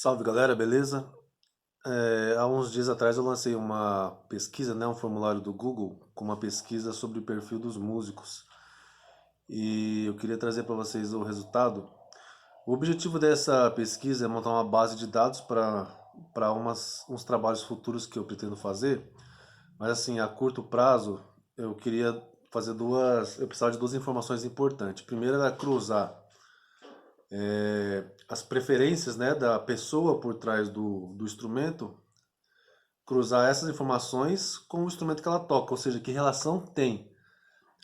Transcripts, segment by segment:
Salve galera, beleza? Há uns dias atrás eu lancei uma pesquisa, né, um formulário do Google com uma pesquisa sobre o perfil dos músicos e eu queria trazer para vocês o resultado. O objetivo dessa pesquisa é montar uma base de dados para uns trabalhos futuros que eu pretendo fazer, mas assim, a curto prazo eu queria fazer eu precisava de duas informações importantes. Primeiro era cruzar as preferências, né, da pessoa por trás do instrumento, cruzar essas informações com o instrumento que ela toca, ou seja, que relação tem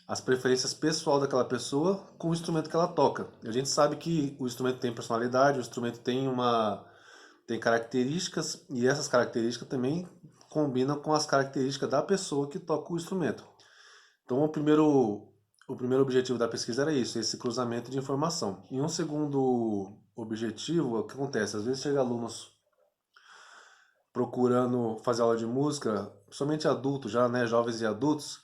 as preferências pessoal daquela pessoa com o instrumento que ela toca. A gente sabe que o instrumento tem personalidade, o instrumento tem características e essas características também combinam com as características da pessoa que toca o instrumento. Então, o primeiro objetivo da pesquisa era isso, esse cruzamento de informação. E um segundo objetivo, o que acontece? Às vezes chega alunos procurando fazer aula de música, somente adultos já, né, jovens e adultos,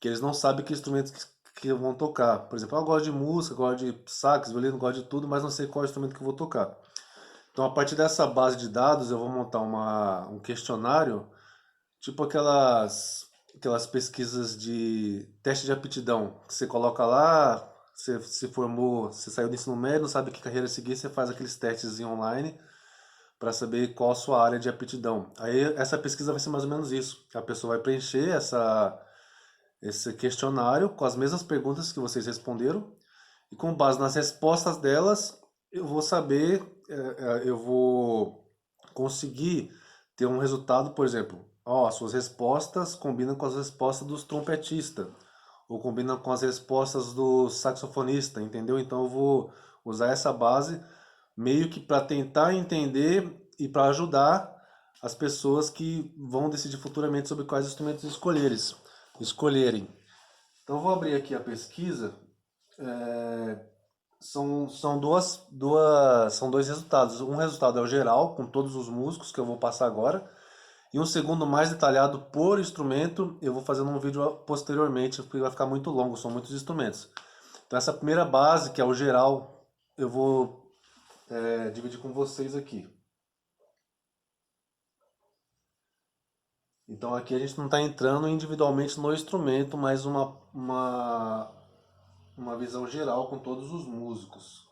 que eles não sabem que instrumentos que vão tocar. Por exemplo, eu gosto de música, gosto de sax, violino, gosto de tudo, mas não sei qual instrumento que eu vou tocar. Então, a partir dessa base de dados, eu vou montar um questionário, tipo aquelas pesquisas de teste de aptidão, que você coloca lá, você se formou, você saiu do ensino médio, não sabe que carreira seguir, você faz aqueles testes online para saber qual a sua área de aptidão. Aí essa pesquisa vai ser mais ou menos isso. A pessoa vai preencher esse questionário com as mesmas perguntas que vocês responderam e com base nas respostas delas eu vou saber, eu vou conseguir ter um resultado, por exemplo, ó, as suas respostas combinam com as respostas dos trompetistas ou combinam com as respostas do saxofonista, entendeu? Então eu vou usar essa base meio que para tentar entender e para ajudar as pessoas que vão decidir futuramente sobre quais instrumentos escolherem. Então eu vou abrir aqui a pesquisa. É, são dois resultados. Um resultado é o geral, com todos os músicos que eu vou passar agora. E um segundo mais detalhado por instrumento, eu vou fazendo um vídeo posteriormente, porque vai ficar muito longo, são muitos instrumentos. Então essa primeira base, que é o geral, eu vou dividir com vocês aqui. Então aqui a gente não está entrando individualmente no instrumento, mas uma visão geral com todos os músicos.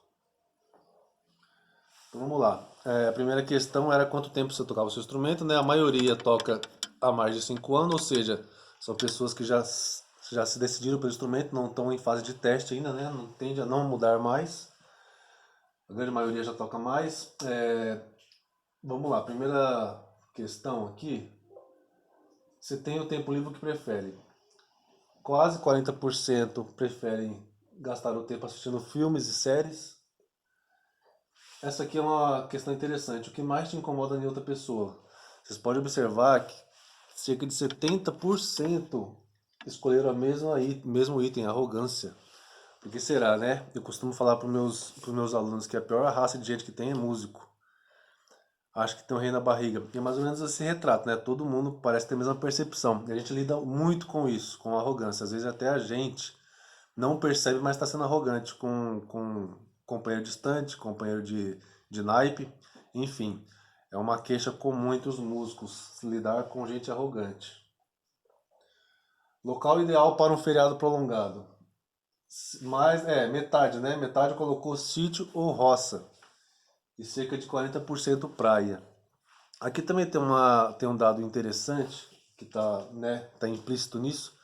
Então vamos lá. A primeira questão era quanto tempo você tocava o seu instrumento, né? A maioria toca há mais de 5 anos, ou seja, são pessoas que já se decidiram pelo instrumento, não estão em fase de teste ainda, né? Não tende a não mudar mais. A grande maioria já toca mais. Vamos lá, primeira questão aqui. Você tem o tempo livre que prefere? Quase 40% preferem gastar o tempo assistindo filmes e séries. Essa aqui é uma questão interessante. O que mais te incomoda em outra pessoa? Vocês podem observar que cerca de 70% escolheram mesmo item, arrogância. Por que será, né? Eu costumo falar para os meus alunos que a pior raça de gente que tem é músico. Acho que tem um rei na barriga. E é mais ou menos esse retrato, né? Todo mundo parece ter a mesma percepção. E a gente lida muito com isso, com arrogância. Às vezes até a gente não percebe, mas está sendo arrogante com companheiro distante, companheiro de naipe, enfim. É uma queixa comum entre os músicos, lidar com gente arrogante. Local ideal para um feriado prolongado. Mas, metade, né? Metade colocou sítio ou roça. E cerca de 40% praia. Aqui também tem um dado interessante, que está, né, tá implícito nisso,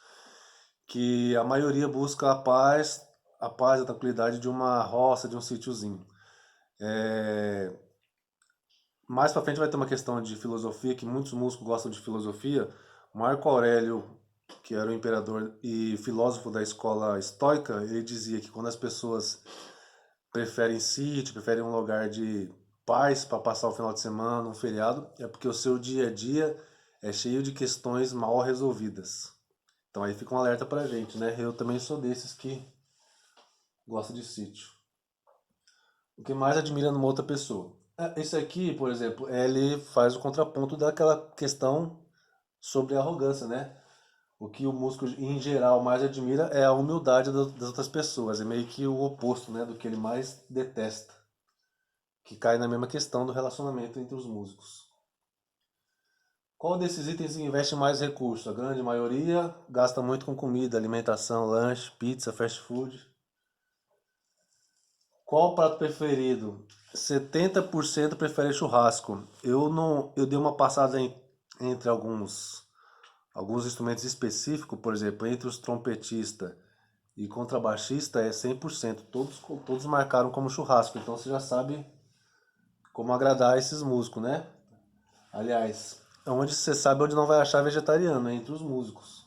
que a maioria busca a tranquilidade de uma roça, de um sítiozinho. Mais para frente vai ter uma questão de filosofia, que muitos músicos gostam de filosofia. Marco Aurélio, que era o imperador e filósofo da escola estoica, ele dizia que quando as pessoas preferem sítio, preferem um lugar de paz para passar o final de semana, um feriado, é porque o seu dia a dia é cheio de questões mal resolvidas. Então aí fica um alerta pra gente, né? Eu também sou desses que gosta de sítio. O que mais admira numa outra pessoa? Esse aqui, por exemplo, ele faz o contraponto daquela questão sobre a arrogância, né? O que o músico em geral mais admira é a humildade das outras pessoas. É meio que o oposto, né, do que ele mais detesta. que cai na mesma questão do relacionamento entre os músicos. Qual desses itens investe mais recursos? A grande maioria gasta muito com comida, alimentação, lanche, pizza, fast food. Qual o prato preferido? 70% prefere churrasco. Eu não, eu dei uma passada entre alguns instrumentos específicos, por exemplo, entre os trompetistas e contrabaixista é 100%. Todos marcaram como churrasco, então você já sabe como agradar esses músicos, né? Aliás, onde você sabe onde não vai achar vegetariano, é entre os músicos.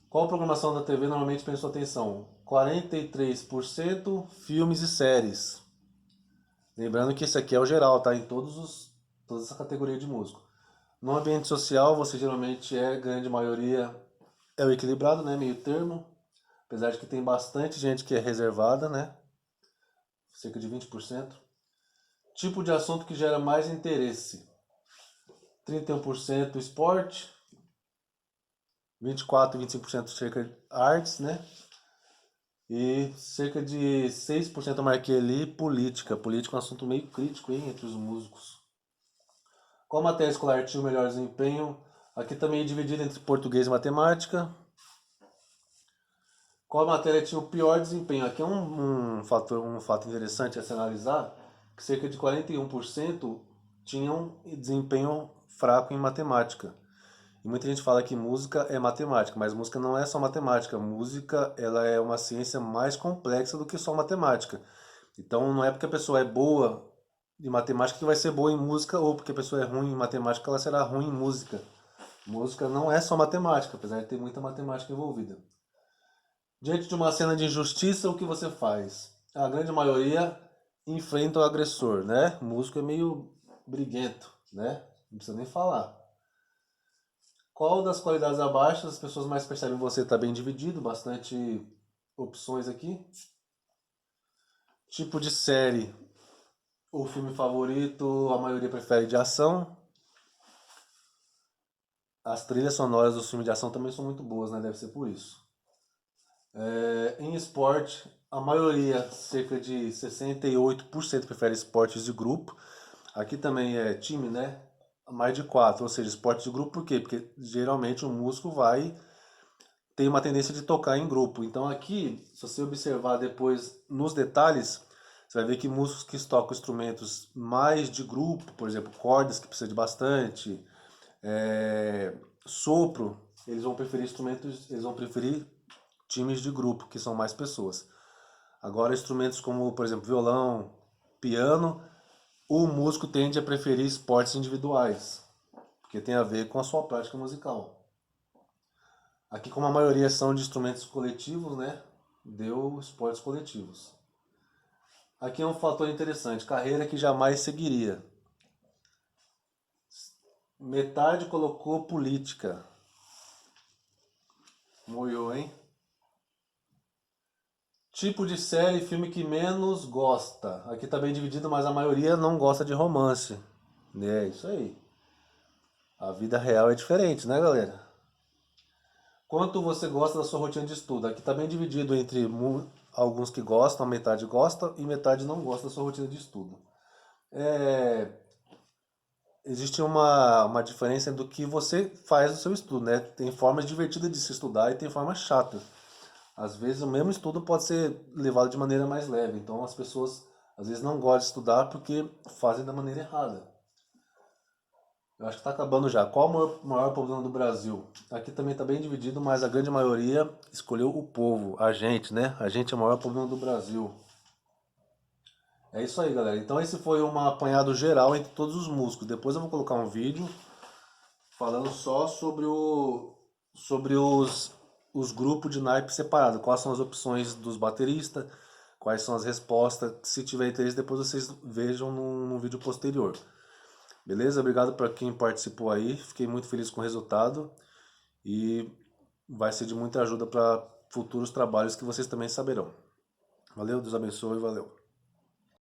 Qual programação da TV normalmente prende sua atenção? 43% filmes e séries. Lembrando que esse aqui é o geral, tá? Em toda essa categoria de músico. No ambiente social, você geralmente grande maioria, é o equilibrado, né? Meio termo. Apesar de que tem bastante gente que é reservada, né? Cerca de 20%. Tipo de assunto que gera mais interesse. 31% esporte, 24 e 25% cerca de artes, né? E cerca de 6% eu marquei ali política. Política é um assunto meio crítico, hein, entre os músicos. Qual matéria escolar tinha o melhor desempenho? Aqui também é dividido entre português e matemática. Qual matéria tinha o pior desempenho? Aqui é um fato interessante a se analisar, que cerca de 41% tinham desempenho fraco em matemática. E muita gente fala que música é matemática, mas música não é só matemática. Música, ela é uma ciência mais complexa do que só matemática. Então não é porque a pessoa é boa em matemática que vai ser boa em música, ou porque a pessoa é ruim em matemática ela será ruim em música. Música não é só matemática, apesar de ter muita matemática envolvida. Diante de uma cena de injustiça, o que você faz? A grande maioria enfrenta o agressor, né? O músico é meio briguento, né? Não precisa nem falar. Qual das qualidades abaixo as pessoas mais percebem você? Está bem dividido, bastante opções aqui. Tipo de série, o filme favorito, a maioria prefere de ação. As trilhas sonoras dos filmes de ação também são muito boas, né? Deve ser por isso. Em esporte, a maioria, cerca de 68%, prefere esportes de grupo. Aqui também é time, né? Mais de 4, ou seja, esporte de grupo por quê? Porque geralmente o músico tem uma tendência de tocar em grupo. Então aqui, se você observar depois nos detalhes, você vai ver que músicos que tocam instrumentos mais de grupo, por exemplo, cordas que precisa de bastante, sopro, eles vão preferir times de grupo, que são mais pessoas. Agora, instrumentos como, por exemplo, violão, piano, o músico tende a preferir esportes individuais, porque tem a ver com a sua prática musical. Aqui, como a maioria são de instrumentos coletivos, né? Deu esportes coletivos. Aqui é um fator interessante, carreira que jamais seguiria. Metade colocou política. Moiou, hein? Tipo de série e filme que menos gosta. Aqui tá bem dividido, mas a maioria não gosta de romance. É isso aí. A vida real é diferente, né, galera? Quanto você gosta da sua rotina de estudo? Aqui tá bem dividido entre alguns que gostam, metade gosta e metade não gosta da sua rotina de estudo. É, existe uma diferença do que você faz no seu estudo, né? Tem formas divertidas de se estudar e tem formas chatas. Às vezes o mesmo estudo pode ser levado de maneira mais leve, então as pessoas às vezes não gostam de estudar porque fazem da maneira errada. Eu acho que está acabando já. Qual o maior problema do Brasil? Aqui também está bem dividido, mas a grande maioria escolheu o povo, a gente, né? A gente é o maior problema do Brasil. É isso aí, galera. Então esse foi um apanhado geral entre todos os músicos. Depois eu vou colocar um vídeo falando só sobre os grupos de naipe separado. Quais são as opções dos bateristas, quais são as respostas. Se tiver interesse, depois vocês vejam num vídeo posterior. Beleza? Obrigado para quem participou aí. Fiquei muito feliz com o resultado e vai ser de muita ajuda para futuros trabalhos que vocês também saberão. Valeu, Deus abençoe, valeu.